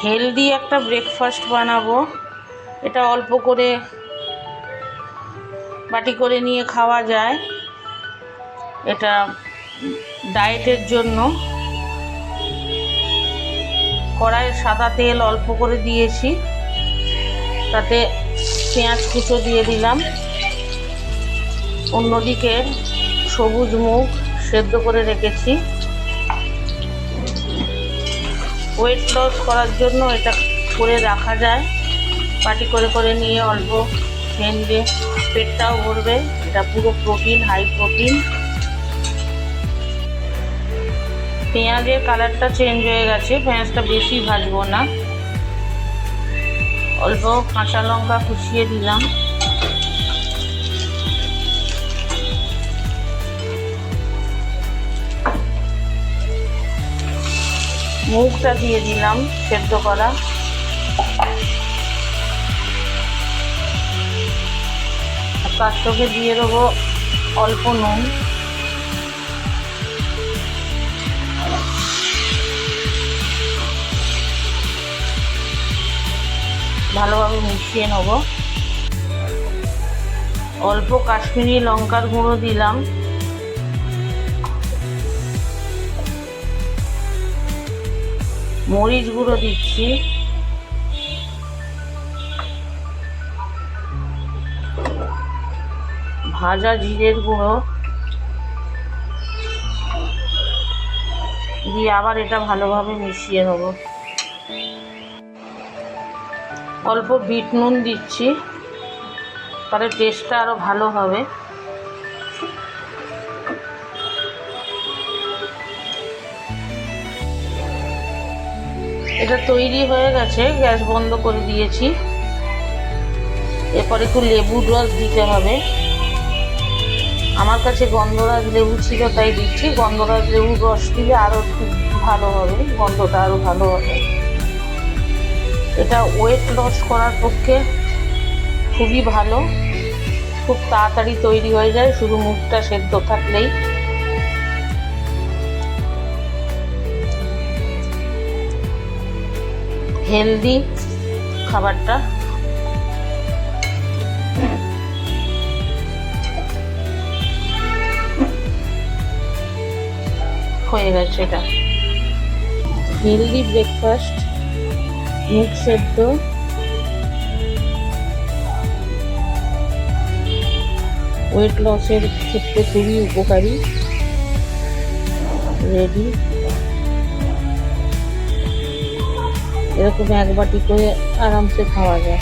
Healthy একটা breakfast বানাবো। এটা অল্প করে বাটি করে নিয়ে খাওয়া যায়। এটা ডায়েটের জন্য। কড়াইয়ে সাদা তেল অল্প করে দিয়েছি, তাতে পেঁয়াজ কুচো দিয়ে দিলাম। অন্যদিকে সবুজ মুগ সেদ্ধ করে রেখেছি। ওয়েট লস করার জন্য এটা করে রাখা যায়। বাটি করে করে নিয়ে অল্প খেয়ে নিলে পেটটাও ভরবে। এটা পুরো প্রোটিন, হাই প্রোটিন। পেঁয়াজের কালারটা চেঞ্জ হয়ে গেছে, পেঁয়াজটা বেশি ভাজবো না। অল্প কাঁচা লঙ্কা কুচিয়ে দিলাম। মুগটা দিয়ে দিলাম সেদ্ধ করা। তার সঙ্গে দিয়ে দেবো অল্প নুন। ভালোভাবে মিশিয়ে নেব। অল্প কাশ্মীরি লঙ্কার গুঁড়ো দিলাম। মরিচ গুঁড়ো দিচ্ছি। ভাজা জিরের গুঁড়ো দিয়ে আবার এটা ভালোভাবে মিশিয়ে নেব। অল্প বিট নুন দিচ্ছি, তাহলে টেস্টটা আরও ভালো হবে। এটা তৈরি হয়ে গেছে, গ্যাস বন্ধ করে দিয়েছি। এরপর একটু লেবুর রস দিতে হবে। আমার কাছে গন্ধরাজ লেবু ছিল তাই দিচ্ছি। গন্ধরাজ লেবুর রস দিলে আরও খুব ভালো হবে, গন্ধটা আরও ভালো হবে। এটা ওয়েট লস করার পক্ষে খুবই ভালো, খুব তাড়াতাড়ি তৈরি হয়ে যায়, শুধু মুখটা সেদ্ধ থাকলেই। হেলদি খাবারটা। হয়ে গেছে এটা হেলদি ব্রেকফাস্ট। মুগ সেদ্ধ, ওয়েট লসের ক্ষেত্রে খুবই উপকারী। রেডি। এরকম এক বাটি করে আরামসে খাওয়া যায়।